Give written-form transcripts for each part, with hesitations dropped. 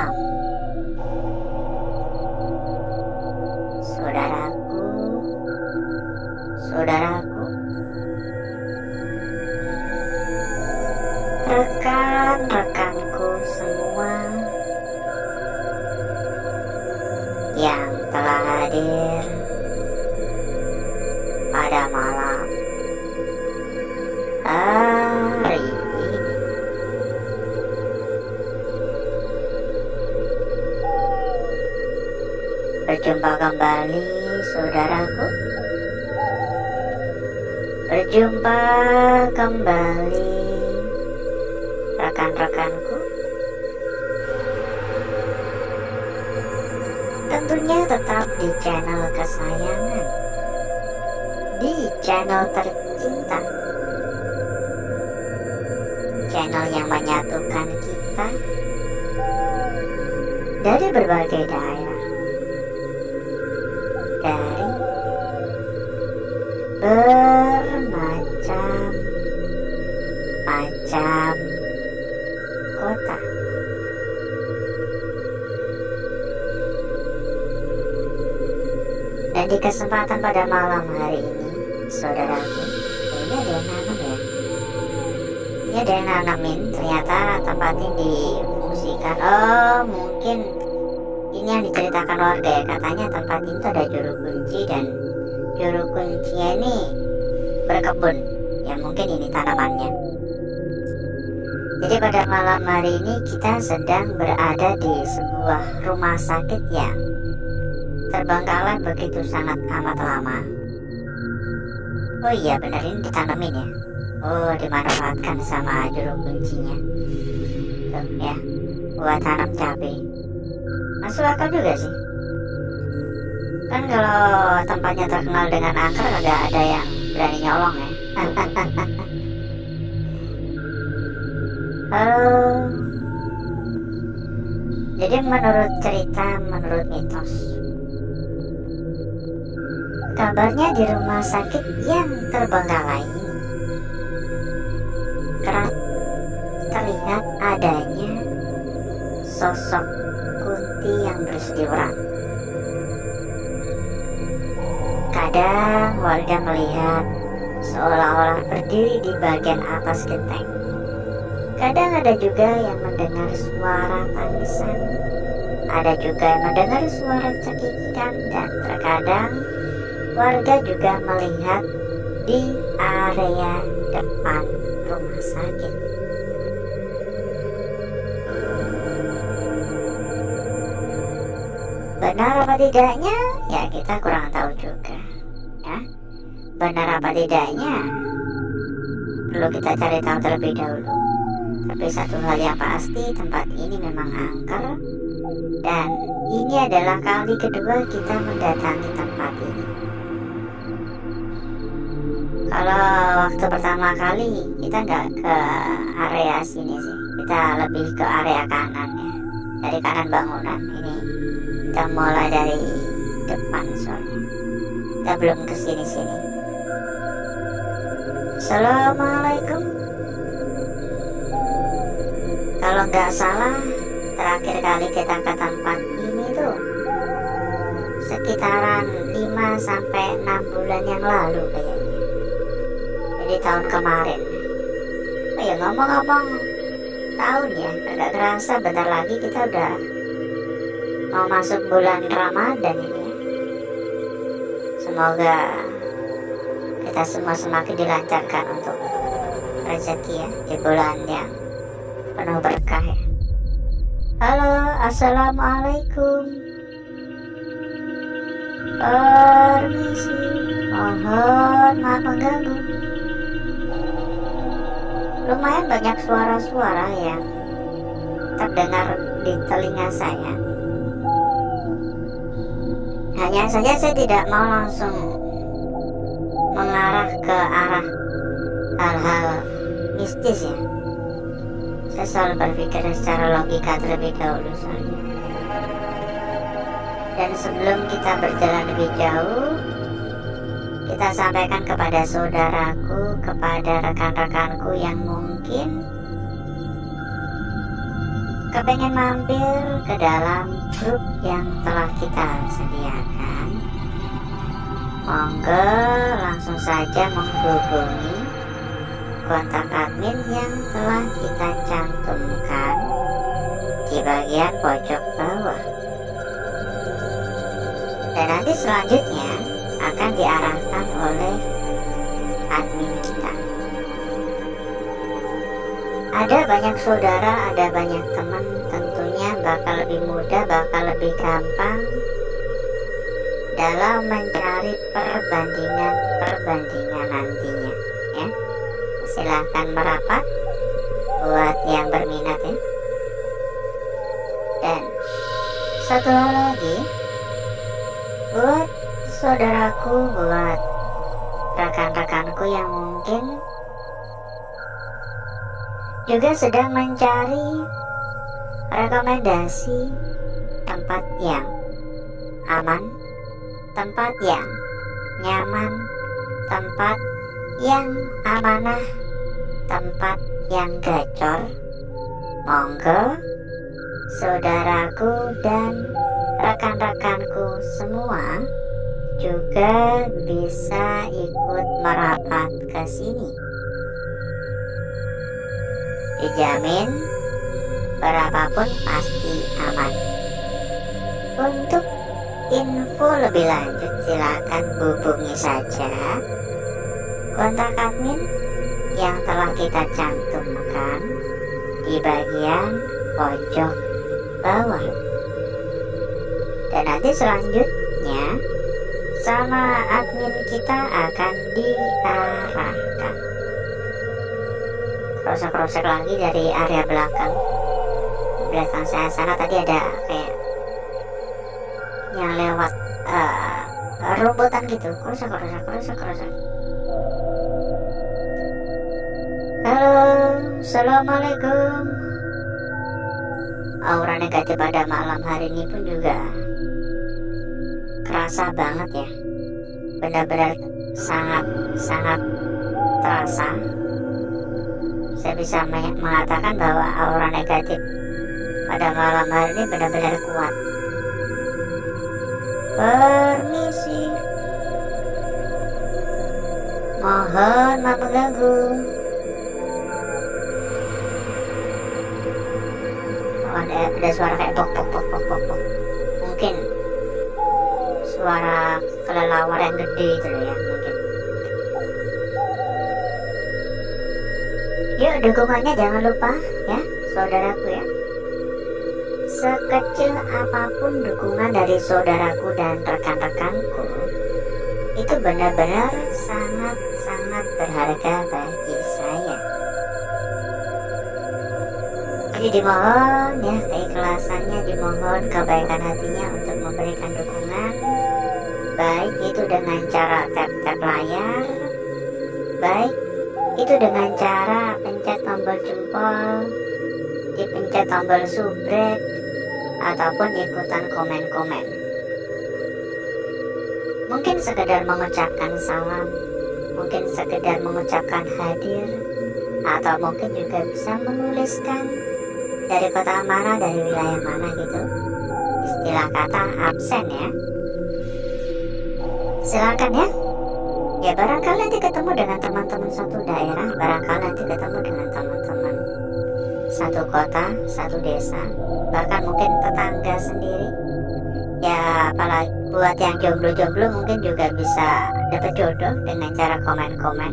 malam, saudaraku, saudaraku, rekan-rekanku semua yang telah hadir pada malam hari ini. Berjumpa kembali, saudaraku. Berjumpa kembali, rekan-rekanku. Tentunya tetap di channel kesayangan, di channel tercinta, channel yang menyatukan kita dari berbagai daerah, dari bermacam-macam kota. Dan di kesempatan pada malam hari ini, saudaraku, ini ada yang nanam ya. Ini ada yang nanamin, ternyata tempat ini difungsikan. Oh, mungkin ini yang diceritakan warga ya. Katanya tempat itu ada juru kunci dan juru kuncinya ini berkebun. Ya mungkin ini tanamannya. Jadi pada malam hari ini kita sedang berada di sebuah rumah sakit yang terbengkalai begitu sangat amat lama. Oh iya benar, ini ditanamin ya. Oh, dimanfaatkan sama juru kuncinya. Tuh ya, buat tanam cabai. Masuk akal juga sih. Kan kalau tempatnya terkenal dengan angker, agak ada yang berani nyolong ya. Halo. Jadi menurut cerita, menurut mitos, kabarnya di rumah sakit yang terbengkalai ini kerap terlihat adanya sosok kunti yang berseliweran. Kadang warga melihat seolah-olah berdiri di bagian atas genteng. Kadang ada juga yang mendengar suara tangisan, ada juga yang mendengar suara cekikikan, dan terkadang warga juga melihat di area depan rumah sakit. Benar apa tidaknya? Ya kita kurang tahu juga. Ya, benar apa tidaknya? Perlu kita cari tahu terlebih dahulu. Tapi satu hal yang pasti, tempat ini memang angker. Dan ini adalah kali kedua kita mendatangi tempat ini. Kalau waktu pertama kali kita nggak ke area sini sih, kita lebih ke area kanan ya, dari kanan bangunan ini. Kita mulai dari depan soalnya, kita belum ke sini. Assalamualaikum. Kalau nggak salah, terakhir kali kita ke tempat ini tuh sekitaran 5-6 bulan yang lalu kayaknya. Jadi tahun kemarin. Oh ya, ngomong-ngomong tahun ya, agak kerasa bentar lagi kita udah mau masuk bulan Ramadan ini ya. Semoga kita semua semakin dilancarkan untuk rezeki ya di bulan yang penuh berkah ya. Halo, assalamualaikum. Permisi, mohon maaf mengganggu. Lumayan banyak suara-suara yang terdengar di telinga saya. Hanya saja saya tidak mau langsung mengarah ke arah hal-hal mistis ya. Saya selalu berpikir secara logika terlebih dahulu soalnya. Dan sebelum kita berjalan lebih jauh, kita sampaikan kepada saudaraku, kepada rekan-rekanku yang mungkin kepengen mampir ke dalam grup yang telah kita sediakan, monggo langsung saja menghubungi kontak admin yang telah kita cantumkan di bagian pojok bawah. Dan nanti selanjutnya akan diarahkan oleh admin kita. Ada banyak saudara, ada banyak teman, tentunya bakal lebih mudah, bakal lebih gampang dalam mencari perbandingan nantinya ya. Silahkan merapat buat yang berminat ya. Dan satu hal lagi, buat saudaraku, buat rekan-rekanku yang mungkin juga sedang mencari rekomendasi tempat yang aman, tempat yang nyaman, tempat yang amanah, tempat yang gacor, monggo saudaraku dan rekan-rekanku semua juga bisa ikut merapat ke sini. Dijamin berapapun pasti aman. Untuk info lebih lanjut silakan hubungi saja kontak admin yang telah kita cantumkan di bagian pojok bawah. Dan nanti selanjutnya sama admin kita akan diarahkan. Krosek-krosek lagi dari area belakang. Di belakang saya sana tadi ada kayak yang lewat robotan gitu. Krosek. Halo, assalamualaikum. Aura negatif pada malam hari ini pun juga kerasa banget ya. Benar-benar sangat terasa. Saya bisa mengatakan bahwa aura negatif pada malam hari ini benar-benar kuat. Permisi, mohon maaf mengganggu. Ada suara kayak pok. Mungkin suara kelelawar yang gede itu loh ya, mungkin. Yuk dukungannya jangan lupa ya saudaraku ya. Sekecil apapun dukungan dari saudaraku dan rekan-rekanku, itu benar-benar sangat berharga bagi saya. Jadi dimohon ya keikhlasannya, dimohon kebaikan hatinya untuk memberikan dukungan, baik itu dengan cara tap-tap layar, baik itu dengan cara pencet tombol jempol, dipencet tombol subrek, ataupun ikutan komen-komen. Mungkin sekedar mengucapkan salam, mungkin sekedar mengucapkan hadir, atau mungkin juga bisa menuliskan dari kota mana, dari wilayah mana gitu, istilah kata absen ya. Silakan ya. Ya barangkali nanti ketemu dengan teman-teman satu daerah, barangkali nanti ketemu dengan teman-teman satu kota, satu desa, bahkan mungkin tetangga sendiri. Ya apalagi buat yang jomblo-jomblo mungkin juga bisa dapat jodoh dengan cara komen-komen.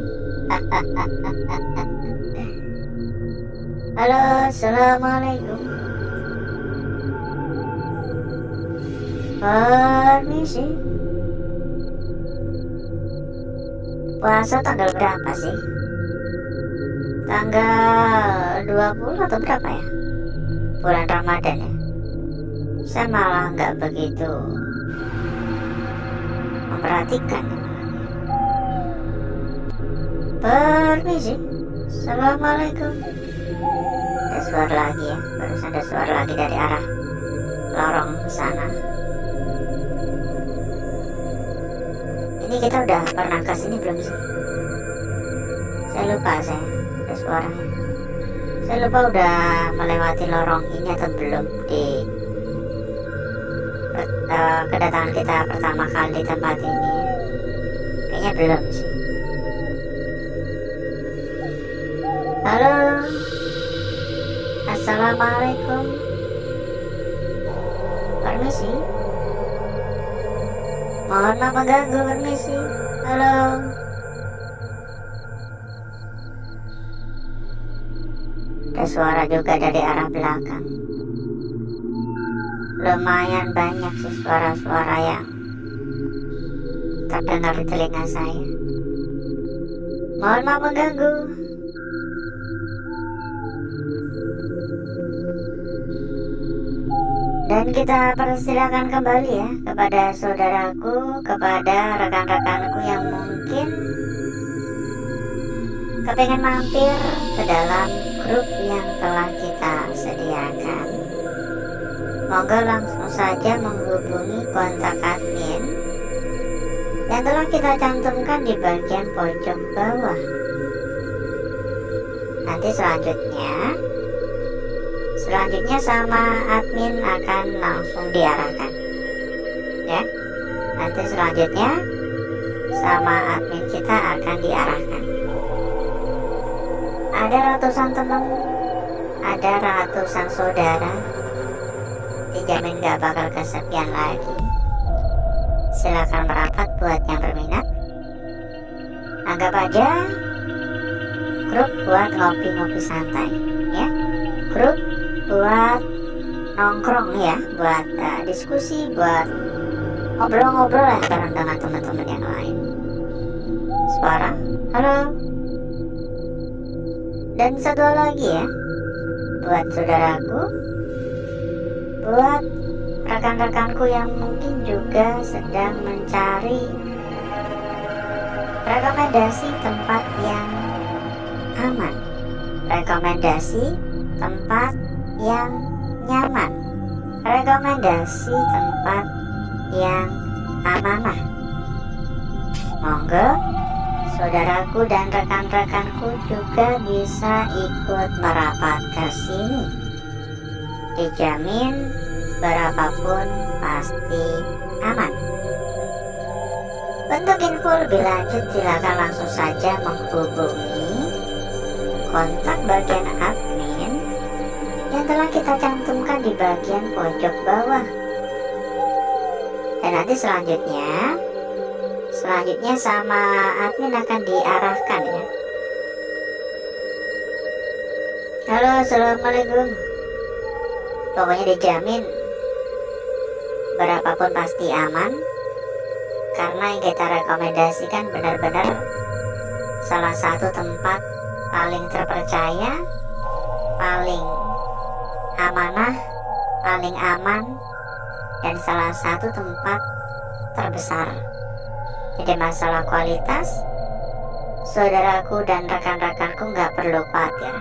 Halo, assalamualaikum. Permisi. Puasa tanggal berapa sih? Tanggal 20 atau berapa ya? Bulan Ramadan ya? Saya malah nggak begitu memperhatikan. Permisi. Assalamualaikum. Ada suara lagi ya, barusan ada suara lagi dari arah lorong sana. Ini kita udah pernah ke sini belum sih? Saya lupa, saya ada suaranya. Saya lupa udah melewati lorong ini atau belum di kedatangan kita pertama kali di tempat ini. Kayaknya belum sih. Halo, assalamualaikum. Permisi. Mohon maaf mengganggu, permisi. Halo. Ada suara juga dari arah belakang. Lumayan banyak sih suara-suara yang terdengar di telinga saya. Mohon maaf mengganggu. Dan kita persilakan kembali ya kepada saudaraku, kepada rekan-rekanku yang mungkin kepengen mampir ke dalam grup yang telah kita sediakan. Monggo langsung saja menghubungi kontak admin yang telah kita cantumkan di bagian pojok bawah. Nanti selanjutnya sama admin akan langsung diarahkan ya. Nanti selanjutnya sama admin kita akan diarahkan. Ada ratusan teman, ada ratusan saudara, dijamin gak bakal kesepian lagi. Silakan merapat buat yang berminat. Anggap aja grup buat ngopi-ngopi santai ya, grup buat nongkrong ya, buat diskusi, buat ngobrol-ngobrol lah bareng dengan teman-teman yang lain. Suara, halo. Dan satu lagi ya, buat saudaraku, buat rekan-rekanku yang mungkin juga sedang mencari rekomendasi tempat yang aman, rekomendasi tempat yang nyaman, rekomendasi tempat yang amanah. Monggo saudaraku dan rekan-rekanku juga bisa ikut merapat ke sini. Dijamin berapapun pasti aman. Untuk info lebih lanjut silakan langsung saja menghubungi kontak bagian admin yang telah kita cantumkan di bagian pojok bawah. Dan nanti selanjutnya sama admin akan diarahkan ya. Halo, assalamualaikum. Pokoknya dijamin berapapun pasti aman, karena yang kita rekomendasikan benar-benar salah satu tempat paling terpercaya, paling amanah, paling aman, dan salah satu tempat terbesar. Jadi masalah kualitas, saudaraku dan rekan-rekanku nggak perlu khawatir,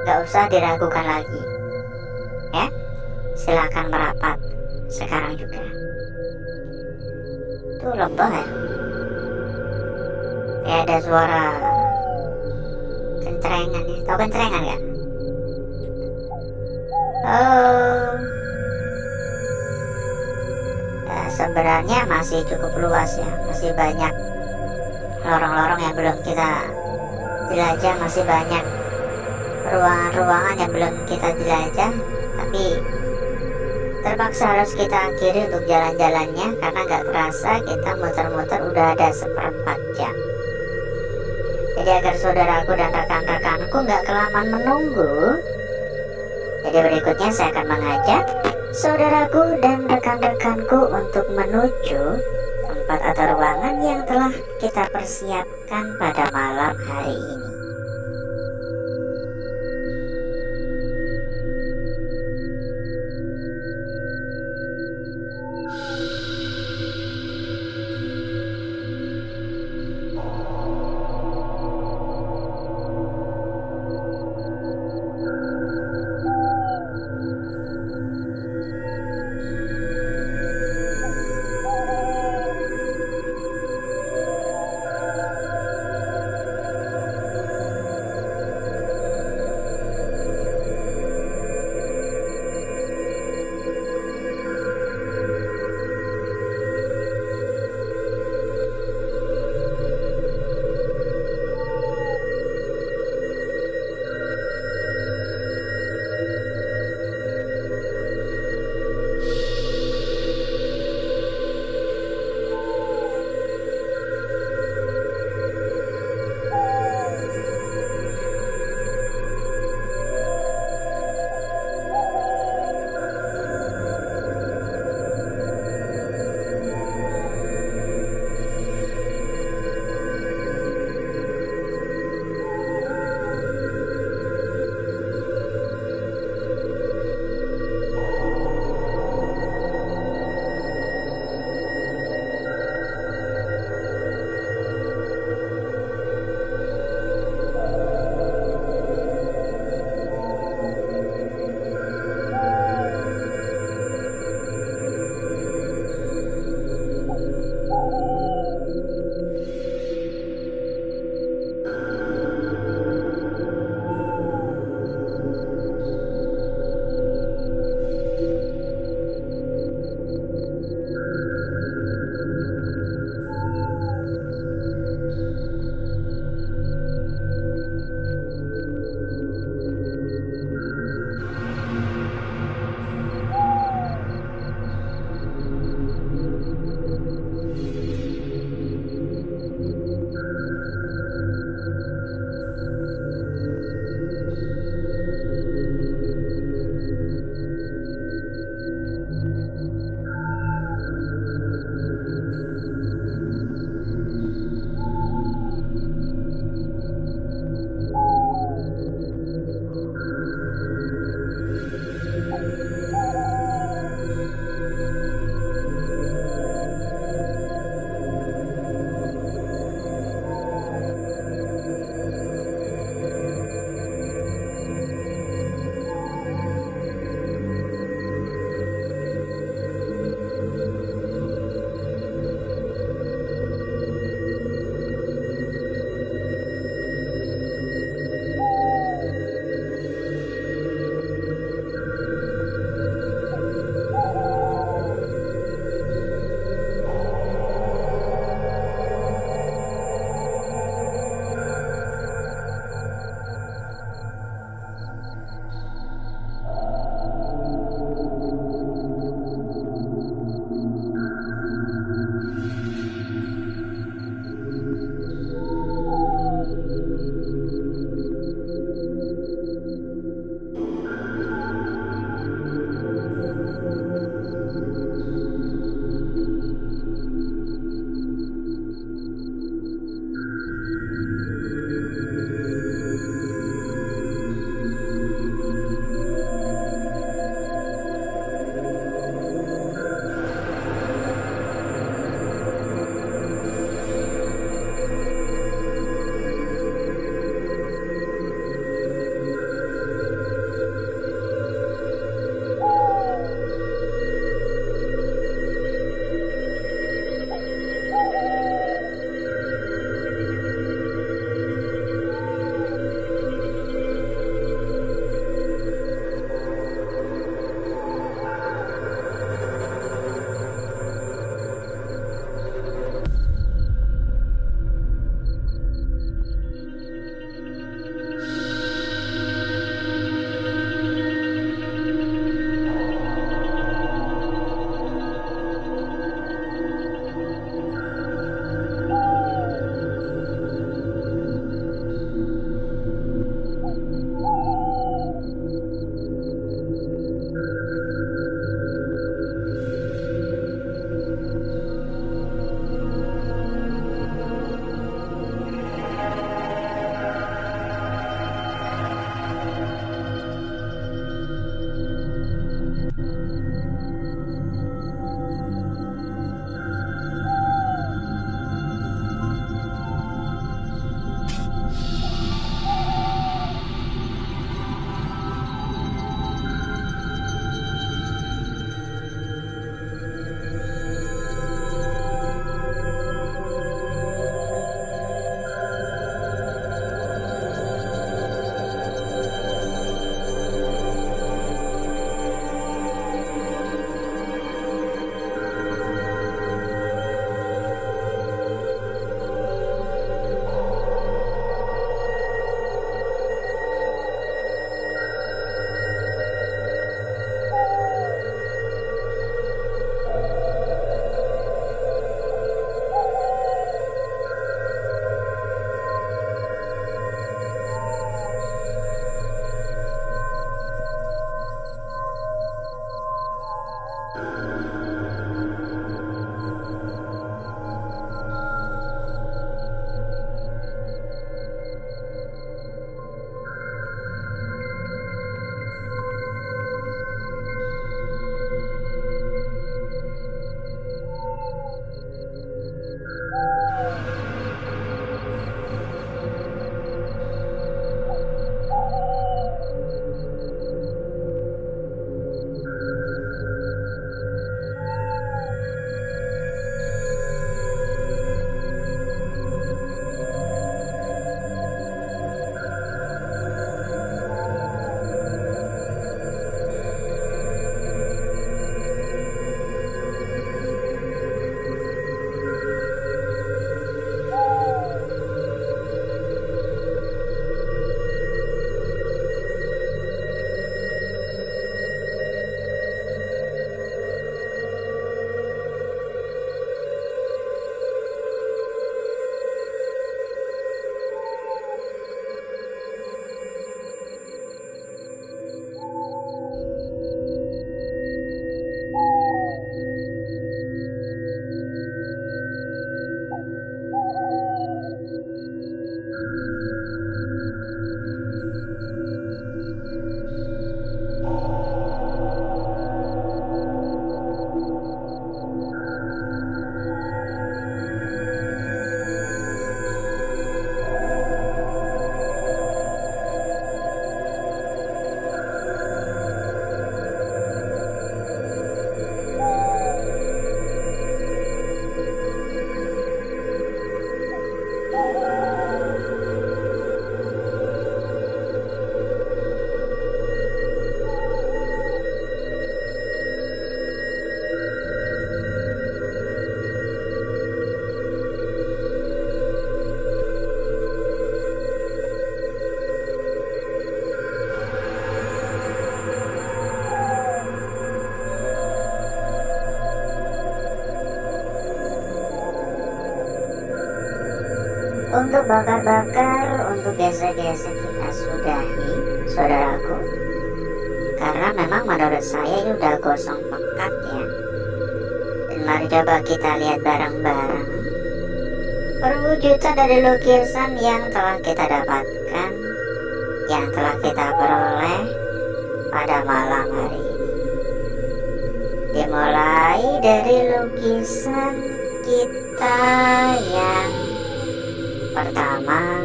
nggak usah diragukan lagi ya. Silakan merapat sekarang juga. Tuh lembah ya, kayak ada suara kencrengan ya. Tahu kencrengan kan? Oh, sebenarnya masih cukup luas ya, masih banyak lorong-lorong yang belum kita jelajah, masih banyak ruangan-ruangan yang belum kita jelajah, tapi terpaksa harus kita akhiri untuk jalan-jalannya karena gak kerasa kita muter-muter udah ada 1/4 jam. Jadi agar saudaraku dan rekan-rekanku gak kelamaan menunggu, jadi berikutnya saya akan mengajak saudaraku dan rekan-rekanku untuk menuju tempat atau ruangan yang telah kita persiapkan pada malam hari ini. Untuk bakar-bakar, untuk gesek-gesek kita sudahi, saudaraku. Karena memang menurut saya ini udah gosong pekat ya. Dan mari coba kita lihat bareng-bareng perwujudan dari lukisan yang telah kita dapatkan, yang telah kita peroleh pada malam hari ini. Dimulai dari lukisan kita yang pertama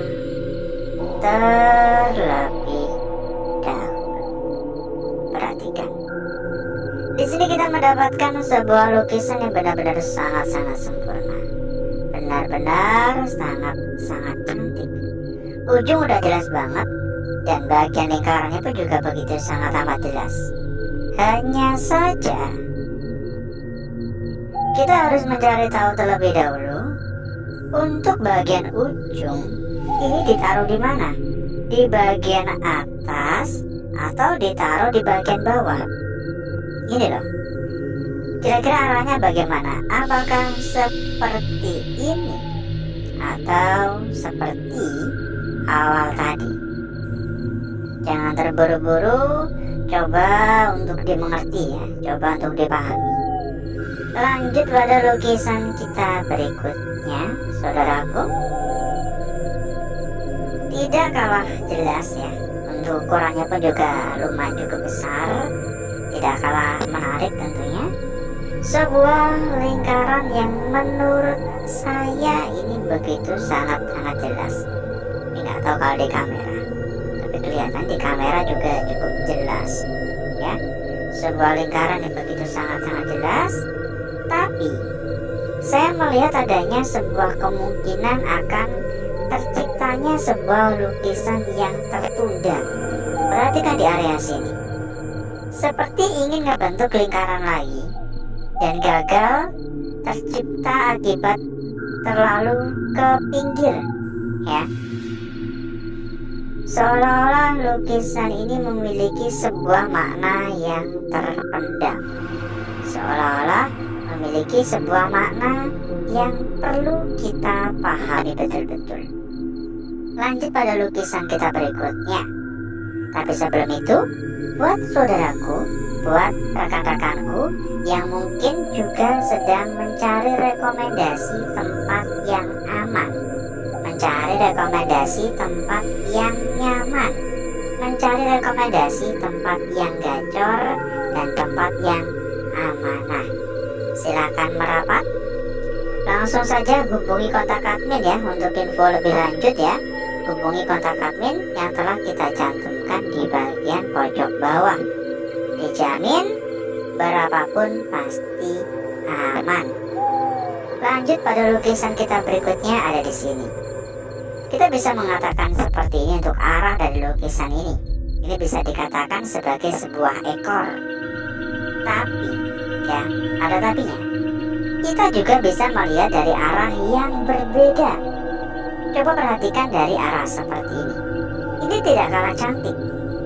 terlebih dahulu. Perhatikan. Di sini kita mendapatkan sebuah lukisan yang benar-benar sangat-sangat sempurna. Benar-benar sangat-sangat cantik. Ujung udah jelas banget dan bagian lingkarannya pun juga begitu sangat amat jelas. Hanya saja kita harus mencari tahu terlebih dahulu untuk bagian ujung ini ditaruh di mana? Di bagian atas atau ditaruh di bagian bawah? Ini loh. Kira-kira arahnya bagaimana? Apakah seperti ini atau seperti awal tadi? Jangan terburu-buru, coba untuk dimengerti ya, coba untuk dipahami. Lanjut pada lukisan kita berikutnya, saudaraku. Tidak kalah jelas ya, untuk ukurannya pun juga lumayan cukup besar, tidak kalah menarik tentunya. Sebuah lingkaran yang menurut saya ini begitu sangat-sangat jelas. Ini nggak tahu kalau di kamera, tapi kelihatan di kamera juga cukup jelas ya. Sebuah lingkaran yang begitu sangat-sangat jelas. Tapi saya melihat adanya sebuah kemungkinan akan terciptanya sebuah lukisan yang tertunda. Perhatikan di area sini. Seperti ingin ngebentuk lingkaran lagi dan gagal tercipta akibat terlalu ke pinggir ya. Seolah-olah lukisan ini memiliki sebuah makna yang terpendam. Seolah-olah memiliki sebuah makna yang perlu kita pahami betul-betul. Lanjut pada lukisan kita berikutnya. Tapi sebelum itu, buat saudaraku, buat rekan-rekanku yang mungkin juga sedang mencari rekomendasi tempat yang aman, mencari rekomendasi tempat yang nyaman, mencari rekomendasi tempat yang gacor dan tempat yang amanah. Silakan merapat. Langsung saja hubungi kontak admin ya untuk info lebih lanjut ya. Hubungi kontak admin yang telah kita cantumkan di bagian pojok bawah. Dijamin berapapun pasti aman. Lanjut pada lukisan kita berikutnya ada di sini. Kita bisa mengatakan seperti ini untuk arah dari lukisan ini. Ini bisa dikatakan sebagai sebuah ekor. Tapi, ya, ada tapinya. Kita juga bisa melihat dari arah yang berbeda. Coba perhatikan dari arah seperti ini. Ini tidak kalah cantik,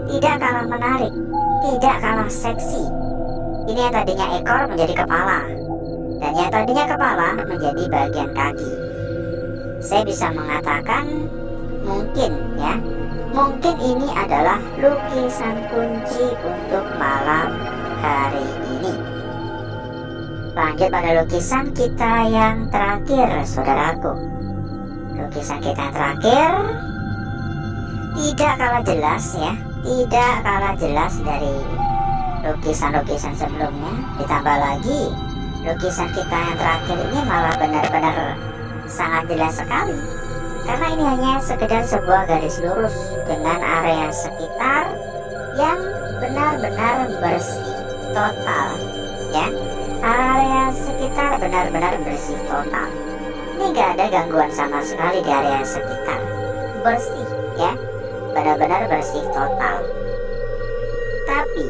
tidak kalah menarik, tidak kalah seksi. Ini yang tadinya ekor menjadi kepala, dan yang tadinya kepala menjadi bagian kaki. Saya bisa mengatakan mungkin ya, mungkin ini adalah lukisan kunci untuk malam hari ini. Lanjut pada lukisan kita yang terakhir, saudaraku. Lukisan kita yang terakhir tidak kalah jelas ya, tidak kalah jelas dari lukisan-lukisan sebelumnya. Ditambah lagi lukisan kita yang terakhir ini malah benar-benar sangat jelas sekali, karena ini hanya sekedar sebuah garis lurus dengan area sekitar yang benar-benar bersih total ya. Area sekitar benar-benar bersih total. Ini gak ada gangguan sama sekali di area sekitar. Bersih ya, benar-benar bersih total. Tapi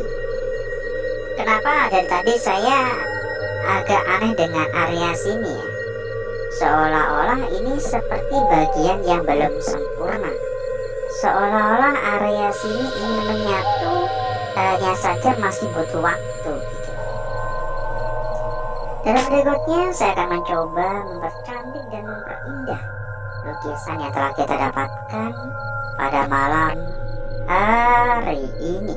kenapa dari tadi saya agak aneh dengan area sini ya? Seolah-olah ini seperti bagian yang belum sempurna. Seolah-olah area sini ingin menyatu, hanya saja masih butuh waktu gitu. Dan berikutnya saya akan mencoba mempercantik dan memperindah lukisan yang telah kita dapatkan pada malam hari ini.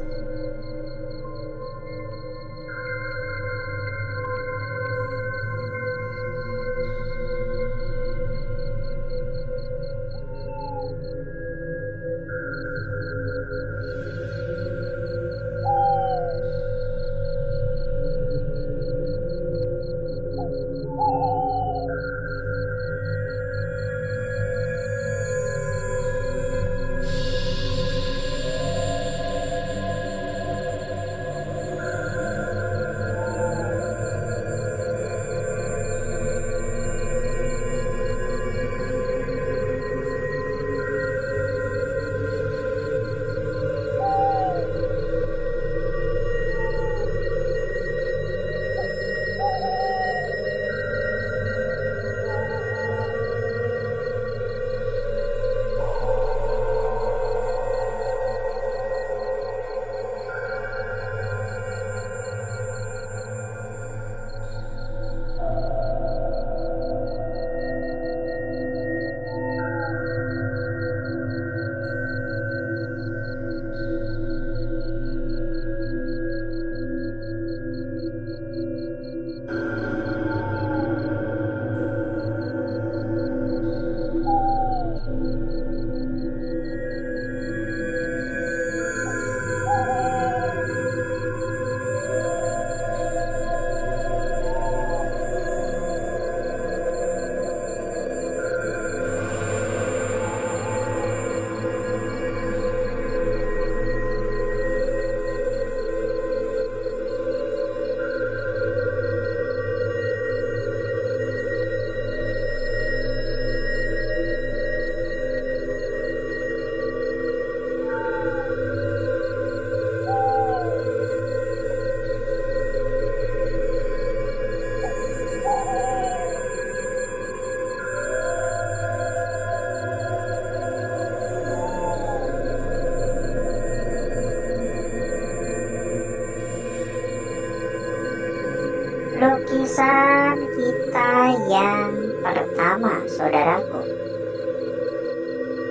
Lukisan kita yang pertama, saudaraku.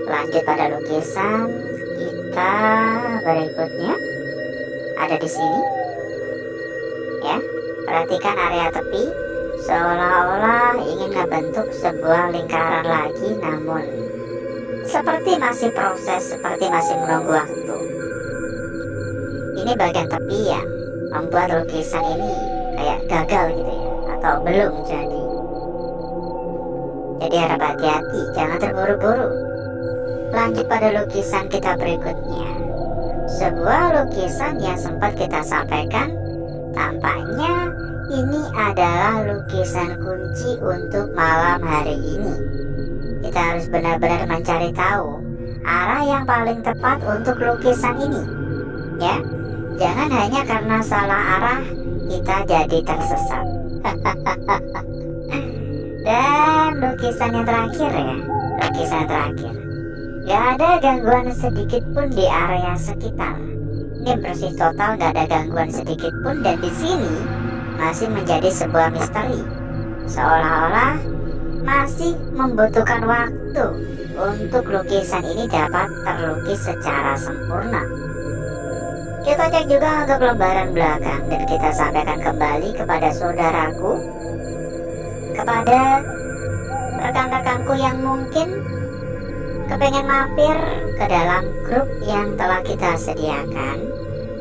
Lanjut pada lukisan kita berikutnya. Ada di sini. Perhatikan area tepi, seolah-olah ingin membentuk sebuah lingkaran lagi, namun seperti masih proses, seperti masih menunggu waktu. Ini bagian tepi yang membuat lukisan ini kayak gagal gitu ya, atau belum jadi. Jadi harap hati-hati, jangan terburu-buru. Lanjut pada lukisan kita berikutnya. Sebuah lukisan yang sempat kita sampaikan, tampaknya ini adalah lukisan kunci untuk malam hari ini. Kita harus benar-benar mencari tahu arah yang paling tepat untuk lukisan ini. Ya, jangan hanya karena salah arah kita jadi tersesat. Dan lukisan yang terakhir ya, lukisan terakhir. Gak ada gangguan sedikit pun di area sekitar. Ini bersih total, gak ada gangguan sedikit pun, dan di sini masih menjadi sebuah misteri. Seolah-olah masih membutuhkan waktu untuk lukisan ini dapat terlukis secara sempurna. Kita cek juga untuk lembaran belakang dan kita sampaikan kembali kepada saudaraku, kepada rekan-rekanku yang mungkin kepengen mampir ke dalam grup yang telah kita sediakan.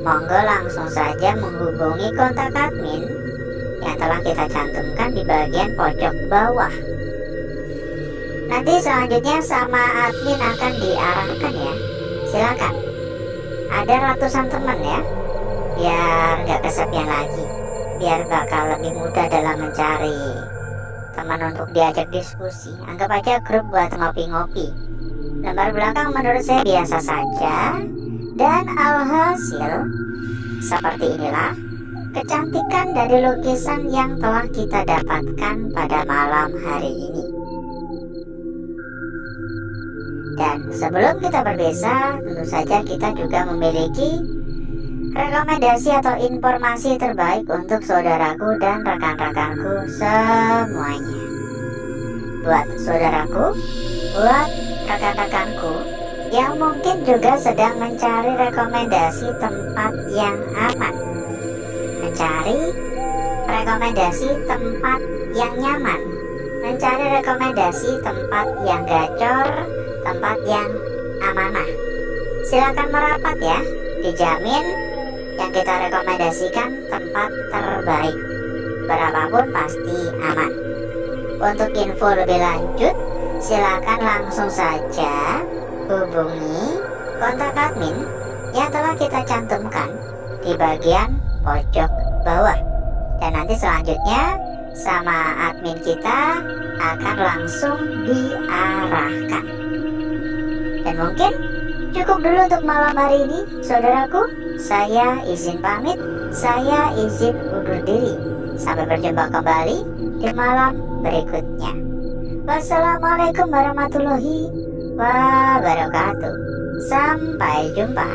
Monggo langsung saja menghubungi kontak admin yang telah kita cantumkan di bagian pojok bawah. Nanti selanjutnya sama admin akan diarahkan ya. Silakan. Ada ratusan teman ya, biar gak kesepian lagi, biar bakal lebih mudah dalam mencari teman untuk diajak diskusi. Anggap aja grup buat ngopi-ngopi. Lembar belakang menurut saya biasa saja, dan alhasil seperti inilah kecantikan dari lukisan yang telah kita dapatkan pada malam hari ini. Dan sebelum kita berpisah, tentu saja kita juga memiliki rekomendasi atau informasi terbaik untuk saudaraku dan rekan-rekanku semuanya. Buat saudaraku, buat rekan-rekanku yang mungkin juga sedang mencari rekomendasi tempat yang aman, mencari rekomendasi tempat yang nyaman, mencari rekomendasi tempat yang gacor, tempat yang amanah. Silakan merapat ya, dijamin yang kita rekomendasikan tempat terbaik, berapapun pasti aman. Untuk info lebih lanjut, silakan langsung saja hubungi kontak admin yang telah kita cantumkan di bagian pojok bawah. Dan nanti selanjutnya sama admin kita akan langsung diarahkan. Dan mungkin cukup dulu untuk malam hari ini, saudaraku. Saya izin pamit, saya izin undur diri. Sampai berjumpa kembali di malam berikutnya. Wassalamualaikum warahmatullahi wabarakatuh. Sampai jumpa.